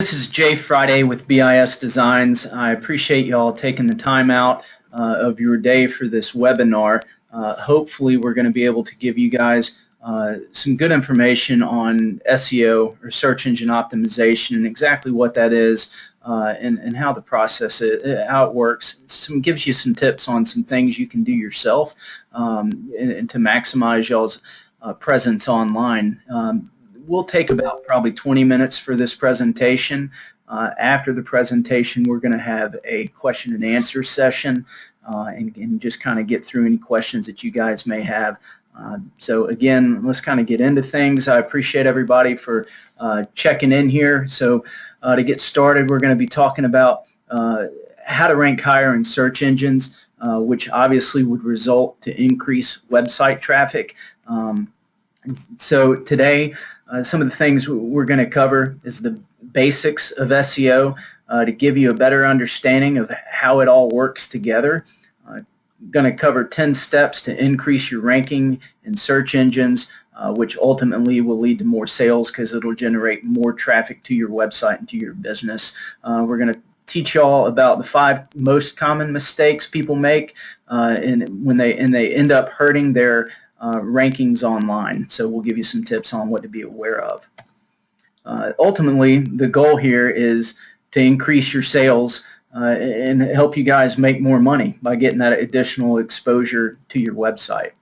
This is Jay Friday with BIS Designs. I appreciate y'all taking the time out of your day for this webinar. Hopefully we're going to be able to give you guys some good information on SEO or search engine optimization and exactly what that is and how the process how it works. Gives you some tips on some things you can do yourself and to maximize y'all's presence online. We'll take about probably 20 minutes for this presentation. After the presentation, we're going to have a question and answer session and just kind of get through any questions that you guys may have. So again, let's kind of get into things. I appreciate everybody for checking in here. So to get started, we're going to be talking about how to rank higher in search engines, which obviously would result to increase website traffic. So today, some of the things we're going to cover is the basics of SEO to give you a better understanding of how it all works together. Going to cover 10 steps to increase your ranking in search engines, which ultimately will lead to more sales because it'll generate more traffic to your website and to your business. We're going to teach y'all about the 5 most common mistakes people make when they end up hurting their rankings online. So we'll give you some tips on what to be aware of. Ultimately, the goal here is to increase your sales and help you guys make more money by getting that additional exposure to your website.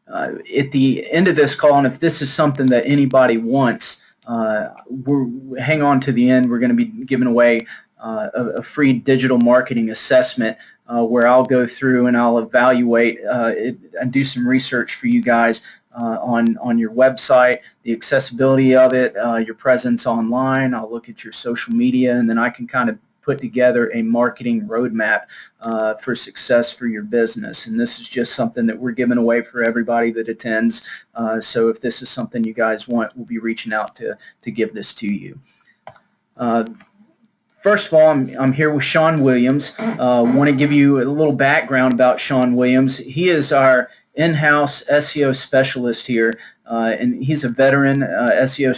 At the end of this call, and if this is something that anybody wants, hang on to the end. We're going to be giving away a free digital marketing assessment where I'll go through and I'll evaluate and do some research for you guys on your website, the accessibility of it, your presence online. I'll look at your social media, and then I can kind of put together a marketing roadmap for success for your business. And this is just something that we're giving away for everybody that attends. So if this is something you guys want, we'll be reaching out to give this to you. First of all, I'm here with Sean Williams. Want to give you a little background about Sean Williams. He is our in-house SEO specialist here, and he's a veteran SEO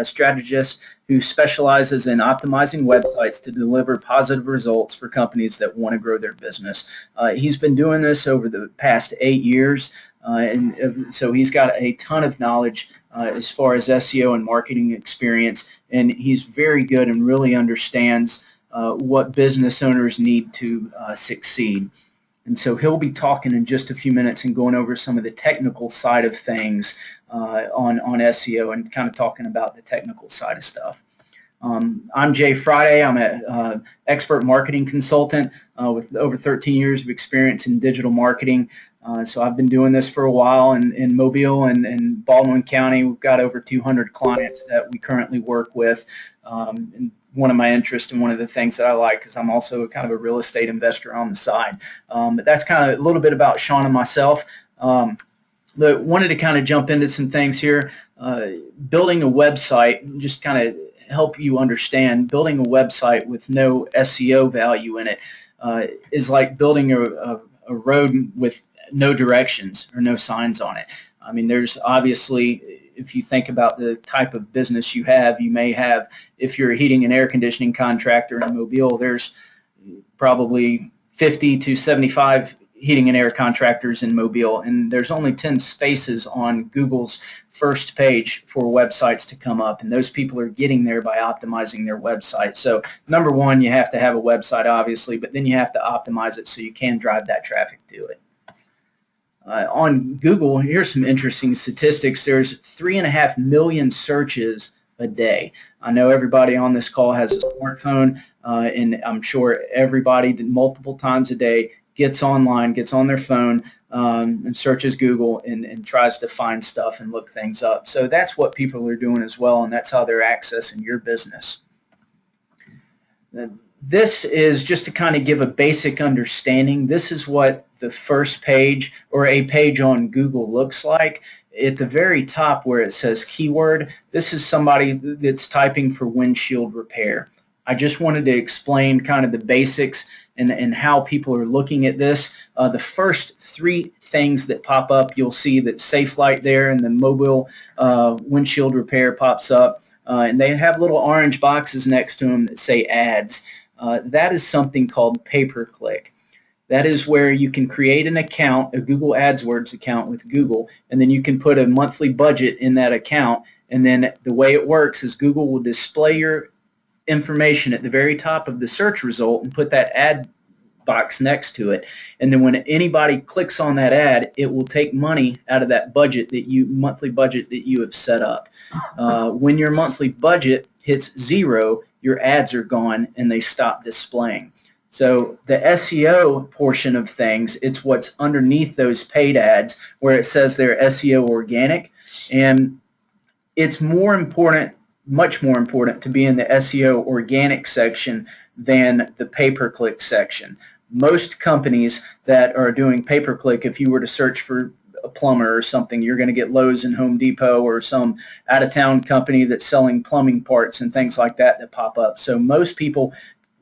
strategist who specializes in optimizing websites to deliver positive results for companies that want to grow their business. He's been doing this over the past 8 years, and so he's got a ton of knowledge as far as SEO and marketing experience, and he's very good and really understands what business owners need to succeed. And so he'll be talking in just a few minutes and going over some of the technical side of things on SEO and kind of talking about the technical side of stuff. I'm Jay Friday. I'm an expert marketing consultant with over 13 years of experience in digital marketing. So I've been doing this for a while in Mobile and Baldwin County. We've got over 200 clients that we currently work with. And one of my interests and one of the things that I like is I'm also kind of a real estate investor on the side. But that's kind of a little bit about Sean and myself. Wanted to kind of jump into some things here. Building a website, just kind of help you understand, building a website with no SEO value in it is like building a road with no directions or no signs on it. I mean, there's obviously, if you think about the type of business you may have, if you're a heating and air conditioning contractor in Mobile, there's probably 50 to 75 heating and air contractors in Mobile, and there's only 10 spaces on Google's first page for websites to come up, and those people are getting there by optimizing their website. So number one, you have to have a website, obviously, but then you have to optimize it so you can drive that traffic to it. On Google, here's some interesting statistics. There's 3.5 million searches a day. I know everybody on this call has a smartphone, and I'm sure everybody multiple times a day gets online, gets on their phone, and searches Google and tries to find stuff and look things up. So that's what people are doing as well, and that's how they're accessing your business. This is just to kind of give a basic understanding. This is what the first page or a page on Google looks like. At the very top where it says keyword, this is somebody that's typing for windshield repair. I just wanted to explain kind of the basics and how people are looking at this. The first 3 things that pop up, you'll see that Safe Light there and the mobile windshield repair pops up. and they have little orange boxes next to them that say ads. That is something called pay-per-click. That is where you can create an account, a Google AdWords account with Google, and then you can put a monthly budget in that account. And then the way it works is Google will display your information at the very top of the search result and put that ad box next to it. And then when anybody clicks on that ad, it will take money out of that budget monthly budget that you have set up. When your monthly budget hits zero, your ads are gone and they stop displaying. So the SEO portion of things, it's what's underneath those paid ads where it says they're SEO organic, and it's more important, much more important to be in the SEO organic section than the pay-per-click section. Most companies that are doing pay-per-click, if you were to search for a plumber or something, you're going to get Lowe's and Home Depot or some out-of-town company that's selling plumbing parts and things like that pop up. So most people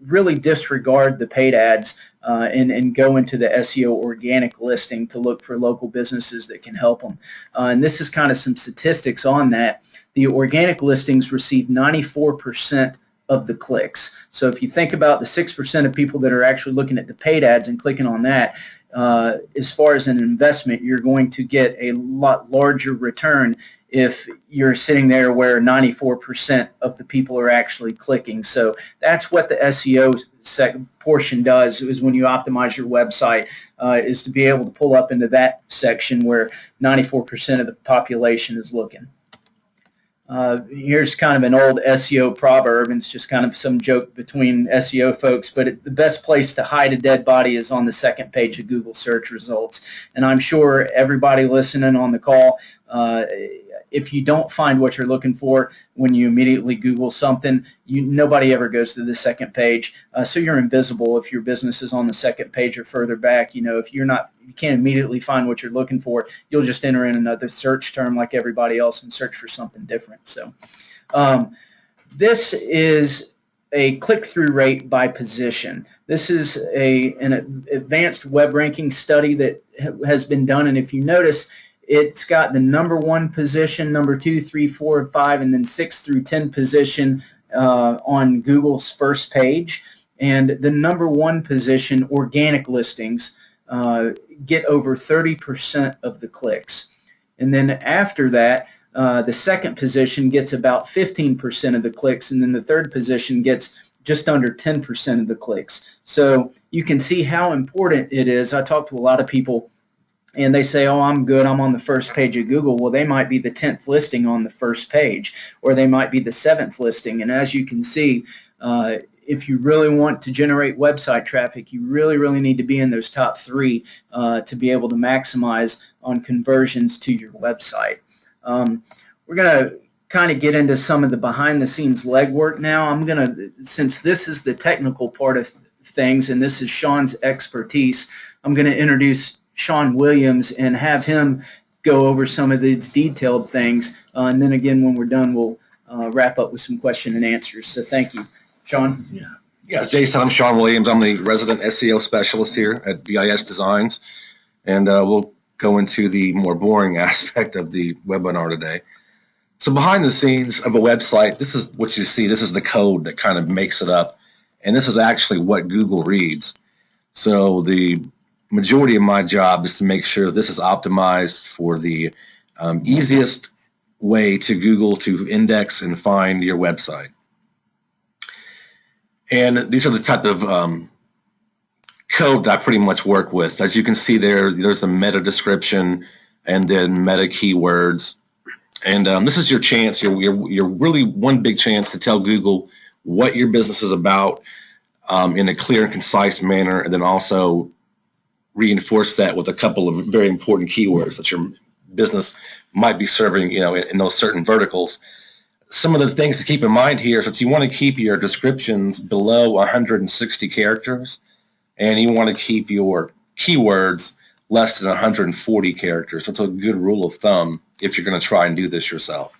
really disregard the paid ads and go into the SEO organic listing to look for local businesses that can help them. And this is kind of some statistics on that. The organic listings receive 94% of the clicks. So if you think about the 6% of people that are actually looking at the paid ads and clicking on that, as far as an investment, you're going to get a lot larger return if you're sitting there where 94% of the people are actually clicking. So that's what the SEO portion does, is when you optimize your website, is to be able to pull up into that section where 94% of the population is looking. Here's kind of an old SEO proverb, and it's just kind of some joke between SEO folks, but the best place to hide a dead body is on the second page of Google search results. And I'm sure everybody listening on the call, if you don't find what you're looking for when you immediately Google something, nobody ever goes to the second page. So you're invisible if your business is on the second page or further back. If you can't immediately find what you're looking for, you'll just enter in another search term like everybody else and search for something different. So this is a click-through rate by position. This is an advanced web ranking study that has been done, and if you notice, it's got the number 1 position, number 2, 3, 4, 5, and then 6 through 10 position on Google's first page. And the number 1 position, organic listings, get over 30% of the clicks. And then after that, the second position gets about 15% of the clicks, and then the third position gets just under 10% of the clicks. So you can see how important it is. I talk to a lot of people, and they say, oh, I'm good, I'm on the first page of Google. Well, they might be the 10th listing on the first page, or they might be the 7th listing. And as you can see, if you really want to generate website traffic, you really need to be in those top 3 to be able to maximize on conversions to your website. We're going to kind of get into some of the behind-the-scenes legwork now. Since this is the technical part of things and this is Sean's expertise, I'm going to introduce Sean Williams and have him go over some of these detailed things, and then again when we're done we'll wrap up with some question and answers. So thank you. Sean? Yes, Jason, I'm Sean Williams. I'm the resident SEO specialist here at BIS Designs, and we'll go into the more boring aspect of the webinar today. So behind the scenes of a website, this is what you see. This is the code that kind of makes it up, and this is actually what Google reads. So the majority of my job is to make sure this is optimized for the easiest way to Google to index and find your website. And these are the type of code that I pretty much work with. As you can see there's a meta description and then meta keywords. And this is your chance, your really one big chance to tell Google what your business is about in a clear and concise manner, and then also reinforce that with a couple of very important keywords that your business might be serving, in those certain verticals. Some of the things to keep in mind here is that you want to keep your descriptions below 160 characters, and you want to keep your keywords less than 140 characters. That's a good rule of thumb if you're going to try and do this yourself.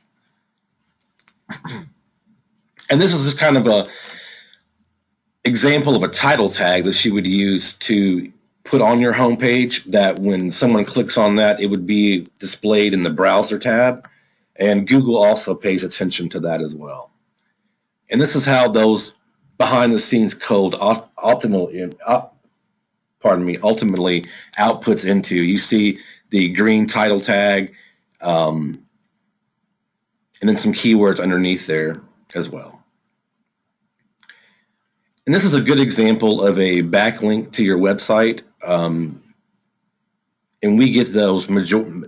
And this is just kind of a example of a title tag that you would use to put on your homepage, that when someone clicks on that, it would be displayed in the browser tab. and Google also pays attention to that as well. And this is how those behind-the-scenes code ultimately outputs into. You see the green title tag, and then some keywords underneath there as well. And this is a good example of a backlink to your website. And we get those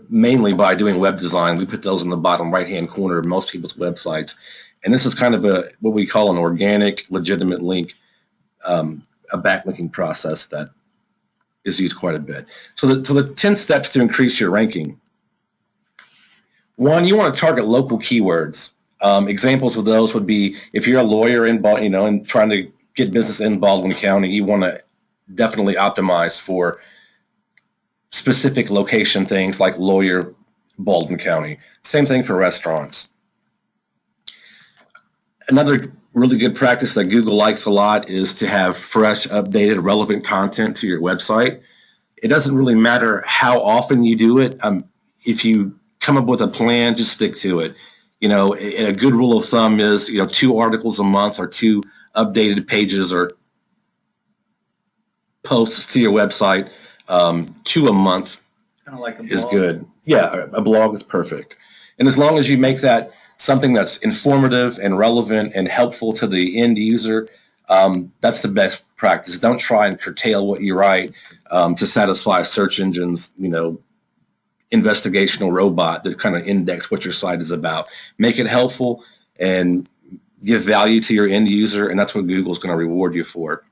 mainly by doing web design. We put those in the bottom right-hand corner of most people's websites. And this is kind of what we call an organic, legitimate link, a backlinking process that is used quite a bit. So the 10 steps to increase your ranking. One, you want to target local keywords. Examples of those would be if you're a lawyer in and trying to get business in Baldwin County, you want to definitely optimize for specific location things like lawyer, Baldwin County. Same thing for restaurants. Another really good practice that Google likes a lot is to have fresh, updated, relevant content to your website. It doesn't really matter how often you do it. If you come up with a plan, just stick to it. A good rule of thumb is 2 articles a month or 2 updated pages or posts to your website. 2 a month kind of like is good. Yeah, a blog is perfect. And as long as you make that something that's informative and relevant and helpful to the end user, that's the best practice. Don't try and curtail what you write to satisfy search engines, investigational robot that kind of index what your site is about. Make it helpful and give value to your end user, and that's what Google's going to reward you for.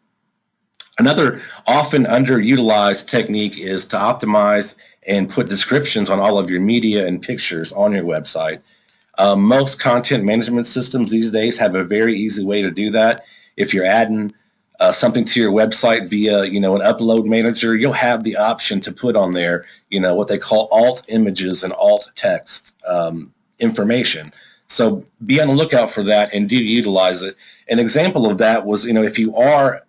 Another often underutilized technique is to optimize and put descriptions on all of your media and pictures on your website. Most content management systems these days have a very easy way to do that. If you're adding something to your website via, an upload manager, you'll have the option to put on there, what they call alt images and alt text information. So be on the lookout for that and do utilize it. An example of that was, if you are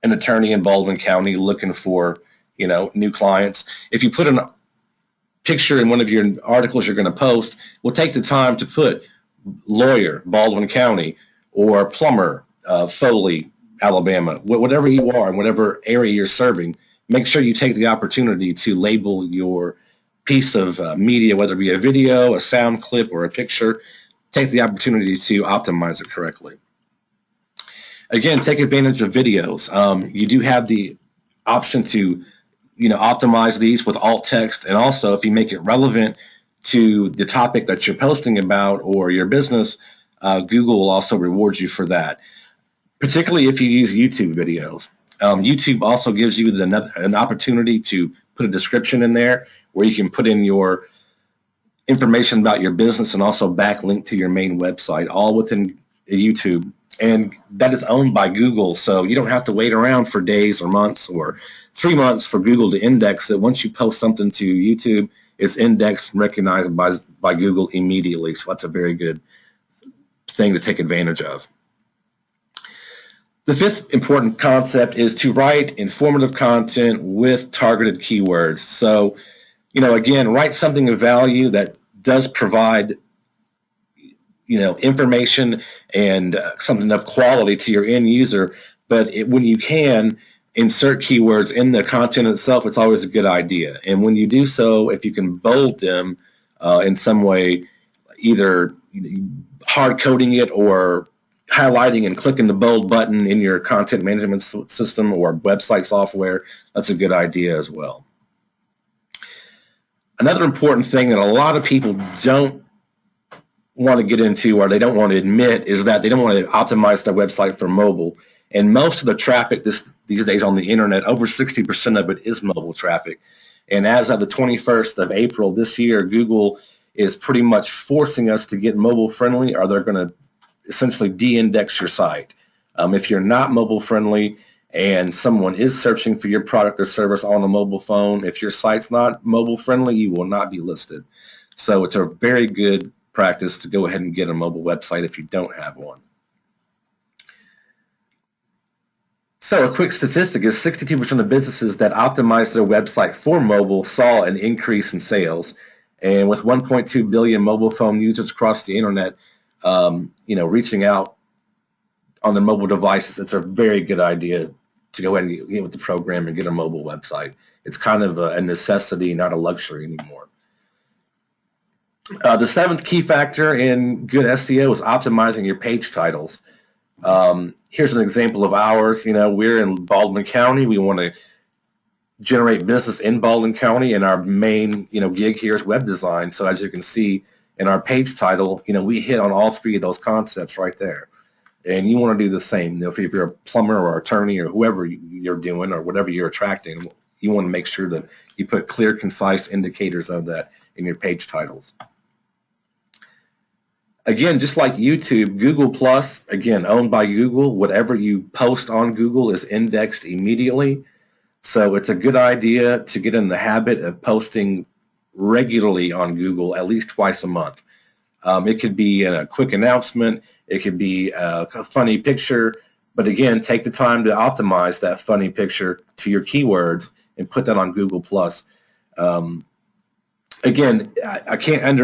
an attorney in Baldwin County looking for, new clients, if you put a picture in one of your articles you're going to post, we'll take the time to put lawyer, Baldwin County, or plumber, Foley, Alabama, whatever you are and whatever area you're serving. Make sure you take the opportunity to label your piece of media, whether it be a video, a sound clip, or a picture. Take the opportunity to optimize it correctly. Again, take advantage of videos. You do have the option to, optimize these with alt text, and also if you make it relevant to the topic that you're posting about or your business, Google will also reward you for that, particularly if you use YouTube videos. YouTube also gives you an opportunity to put a description in there where you can put in your information about your business and also backlink to your main website, all within YouTube. And that is owned by Google, so you don't have to wait around for days or months or 3 months for Google to index it. Once you post something to YouTube, it's indexed and recognized by Google immediately. So that's a very good thing to take advantage of. The 5th important concept is to write informative content with targeted keywords. So, again, write something of value that does provide information and something of quality to your end user, but when you can insert keywords in the content itself, it's always a good idea. And when you do so, if you can bold them in some way, either hard coding it or highlighting and clicking the bold button in your content management system or website software, that's a good idea as well. Another important thing that a lot of people don't want to get into or they don't want to admit is that they don't want to optimize their website for mobile. And most of the traffic these days on the internet, over 60% of it is mobile traffic. And as of the 21st of April this year, Google is pretty much forcing us to get mobile friendly, or they're going to essentially de-index your site. If you're not mobile friendly and someone is searching for your product or service on a mobile phone, if your site's not mobile friendly, you will not be listed. So it's a very good practice to go ahead and get a mobile website if you don't have one. So a quick statistic is 62% of businesses that optimized their website for mobile saw an increase in sales, And with 1.2 billion mobile phone users across the internet, reaching out on their mobile devices, it's a very good idea to go ahead and get with the program and get a mobile website. It's kind of a necessity, not a luxury anymore. The seventh key factor in good SEO is optimizing your page titles. Here's an example of ours. We're in Baldwin County. We want to generate business in Baldwin County, and our main gig here is web design. So as you can see in our page title, we hit on all three of those concepts right there. And you want to do the same. If you're a plumber or attorney or whoever you're doing or whatever you're attracting, you want to make sure that you put clear, concise indicators of that in your page titles. Again, just like YouTube, Google Plus, again, owned by Google, whatever you post on Google is indexed immediately. So it's a good idea to get in the habit of posting regularly on Google, at least twice a month. It could be a quick announcement. It could be a funny picture. But again, take the time to optimize that funny picture to your keywords and put that on Google Plus. Again, I can't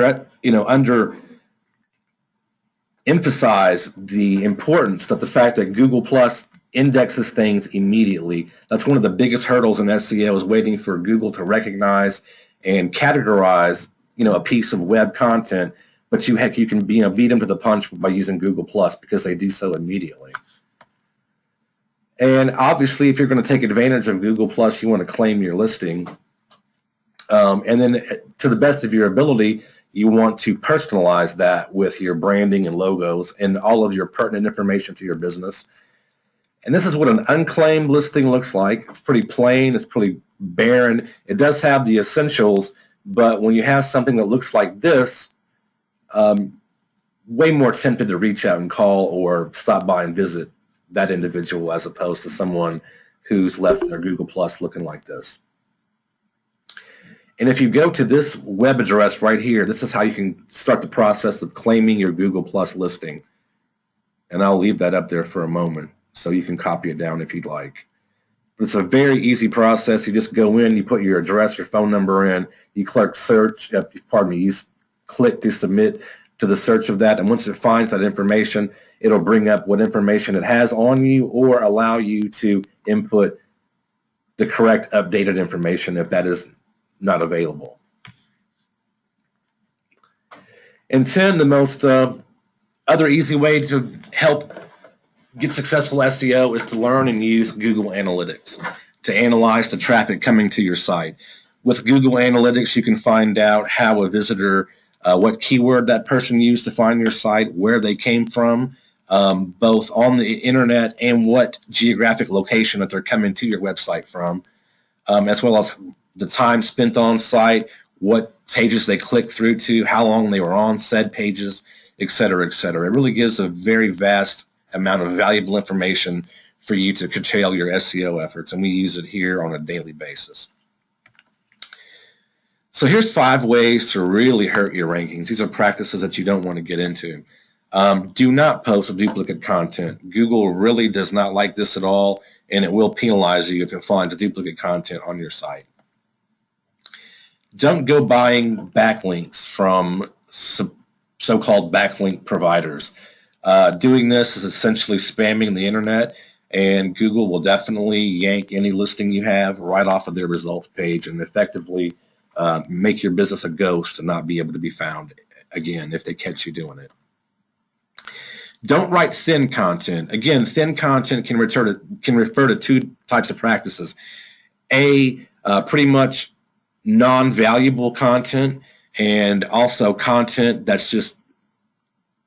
emphasize the importance of the fact that Google Plus indexes things immediately. That's one of the biggest hurdles in SEO, is waiting for Google to recognize and categorize a piece of web content. But you can beat them to the punch by using Google Plus, because they do so immediately. And obviously, if you're going to take advantage of Google Plus, you want to claim your listing. And then, to the best of your ability, you want to personalize that with your branding and logos and all of your pertinent information to your business. And this is what an unclaimed listing looks like. It's pretty plain. It's pretty barren. It does have the essentials, but when you have something that looks like this, way more tempted to reach out and call or stop by and visit that individual, as opposed to someone who's left their Google Plus looking like this. And if you go to this web address right here, this is how you can start the process of claiming your Google Plus listing. And I'll leave that up there for a moment so you can copy it down if you'd like. But it's a very easy process. You just go in, you put your address, your phone number in, you click search, you click to submit to the search of that, and once it finds that information, it'll bring up what information it has on you, or allow you to input the correct updated information if that is not available. And 10, the most other easy way to help get successful SEO is to learn and use Google Analytics to analyze the traffic coming to your site. With Google Analytics, you can find out how a visitor, what keyword that person used to find your site, where they came from, both on the internet, and what geographic location that they're coming to your website from, as well as the time spent on site, what pages they clicked through to, how long they were on said pages, et cetera, et cetera. It really gives a very vast amount of valuable information for you to curtail your SEO efforts, and we use it here on a daily basis. So here's 5 ways to really hurt your rankings. These are practices that you don't want to get into. Do not post duplicate content. Google really does not like this at all, and it will penalize you if it finds duplicate content on your site. Don't go buying backlinks from so-called backlink providers. Doing this is essentially spamming the internet, and Google will definitely yank any listing you have right off of their results page and effectively make your business a ghost and not be able to be found again if they catch you doing it. Don't write thin content. Again, thin content can refer to 2 types of practices. Pretty much non-valuable content, and also content that's just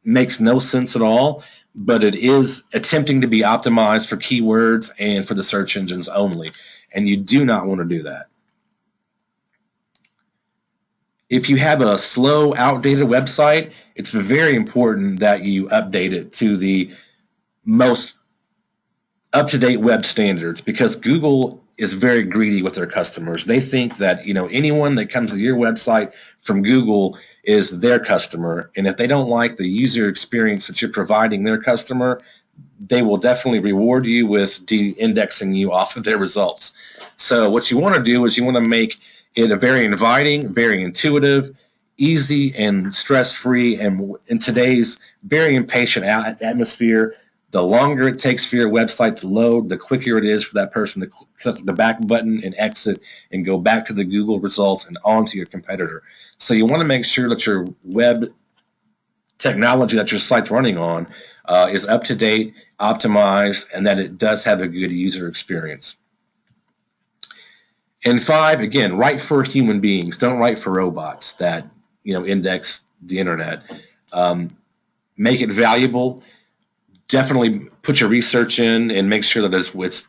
makes no sense at all, but it is attempting to be optimized for keywords and for the search engines only, and you do not want to do that. If you have a slow, outdated website, it's very important that you update it to the most up-to-date web standards, because Google is very greedy with their customers. They think that anyone that comes to your website from Google is their customer, and if they don't like the user experience that you're providing their customer, they will definitely reward you with de-indexing you off of their results. So what you want to do is you want to make it a very inviting, very intuitive, easy and stress-free. And in today's very impatient atmosphere, the longer it takes for your website to load, the quicker it is for that person to click the back button and exit and go back to the Google results and on to your competitor. So you want to make sure that your web technology that your site's running on is up to date, optimized, and that it does have a good user experience. And 5, again, write for human beings. Don't write for robots that index the internet. Make it valuable. Definitely put your research in and make sure that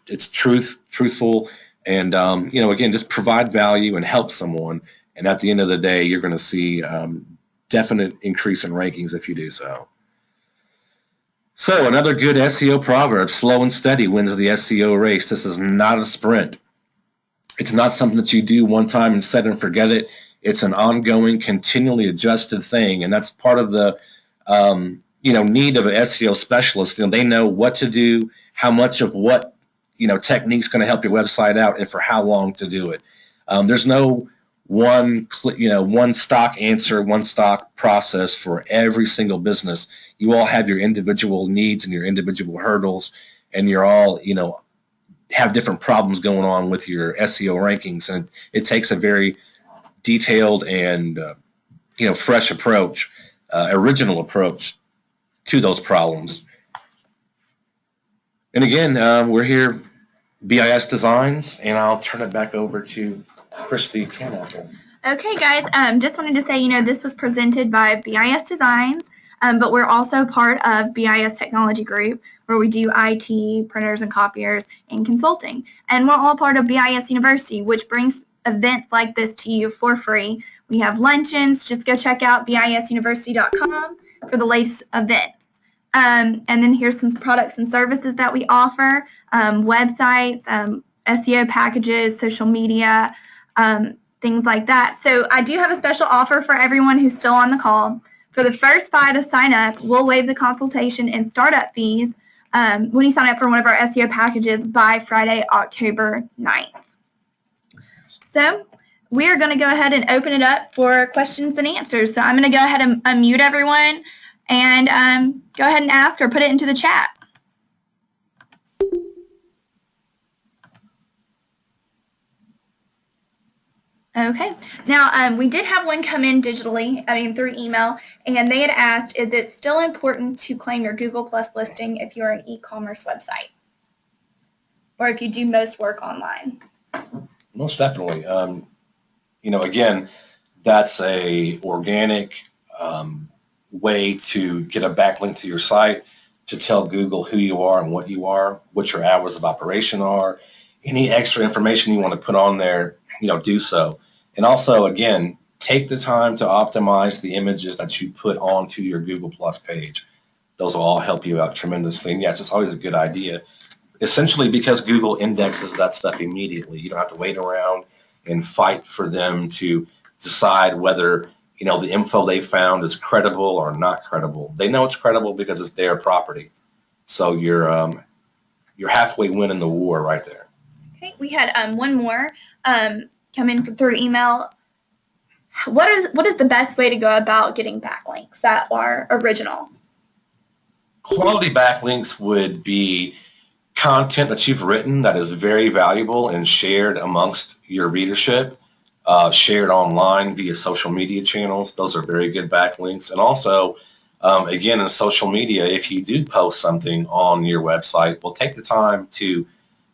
it's truthful, and again, just provide value and help someone. And at the end of the day, you're going to see definite increase in rankings if you do so. So another good SEO proverb: slow and steady wins the SEO race. This is not a sprint. It's not something that you do one time and set and forget it. It's an ongoing, continually adjusted thing, and that's part of the need of an SEO specialist. They know what to do, how much of what technique's going to help your website out, and for how long to do it. There's no one stock answer, one stock process for every single business. You all have your individual needs and your individual hurdles, and you're all have different problems going on with your SEO rankings, and it takes a very detailed and fresh approach, original approach to those problems. And again, we're here, BIS Designs, and I'll turn it back over to Christy Canapple. Okay, guys, just wanted to say, this was presented by BIS Designs, but we're also part of BIS Technology Group, where we do IT, printers and copiers, and consulting. And we're all part of BIS University, which brings events like this to you for free. We have luncheons. Just go check out bisuniversity.com for the latest events. And then here's some products and services that we offer, websites, SEO packages, social media, things like that. So I do have a special offer for everyone who's still on the call. For the first 5 to sign up, we'll waive the consultation and startup fees when you sign up for one of our SEO packages by Friday, October 9th. So we are going to go ahead and open it up for questions and answers. So I'm going to go ahead and unmute everyone and go ahead and ask or put it into the chat. Okay. Now, we did have one come in digitally, through email, and they had asked, is it still important to claim your Google Plus listing if you're an e-commerce website or if you do most work online? Most definitely. Again, that's a organic way to get a backlink to your site, to tell Google who you are and what you are, what your hours of operation are, any extra information you want to put on there, do so. And also, again, take the time to optimize the images that you put onto your Google Plus page. Those will all help you out tremendously. And yes, it's always a good idea, essentially because Google indexes that stuff immediately. You don't have to wait around and fight for them to decide whether the info they found is credible or not credible. They know it's credible because it's their property. So you're halfway winning the war right there. Okay, we had one more come in through email. What is the best way to go about getting backlinks that are original? Quality backlinks would be content that you've written that is very valuable and shared amongst your readership, shared online via social media channels. Those are very good backlinks. And also, again, in social media, if you do post something on your website, well, take the time to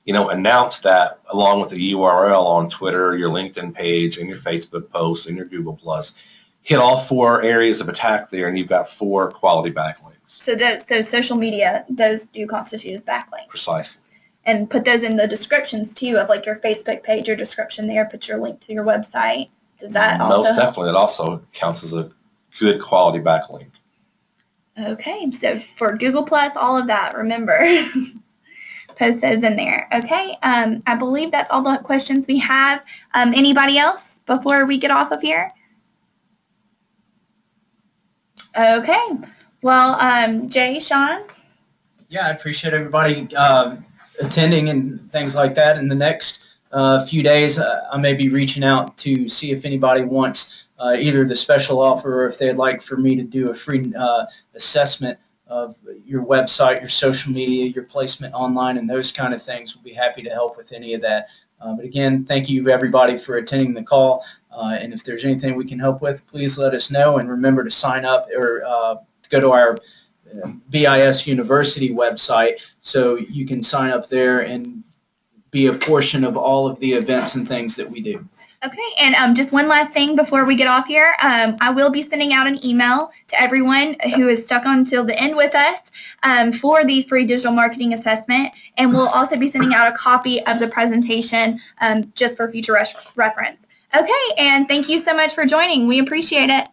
announce that along with the URL on Twitter, your LinkedIn page, and your Facebook posts, and your Google Plus. Hit all 4 areas of attack there, and you've got 4 quality backlinks. So those social media, those do constitute as backlinks. Precisely. And put those in the descriptions too of like your Facebook page, your description there. Put your link to your website. Does that also Most definitely. It also counts as a good quality backlink. Okay. So for Google Plus, all of that, remember. Post those in there. Okay, I believe that's all the questions we have. Anybody else before we get off of here? Okay, well, Jay, Sean? Yeah, I appreciate everybody attending and things like that. In the next few days, I may be reaching out to see if anybody wants either the special offer or if they'd like for me to do a free assessment of your website, your social media, your placement online, and those kind of things, we'll be happy to help with any of that. But again, thank you everybody for attending the call. And if there's anything we can help with, please let us know. And remember to sign up or go to our BIS University website so you can sign up there and be a portion of all of the events and things that we do. Okay, and just one last thing before we get off here. I will be sending out an email to everyone who is stuck on until the end with us for the free digital marketing assessment, and we'll also be sending out a copy of the presentation just for future reference. Okay, and thank you so much for joining. We appreciate it.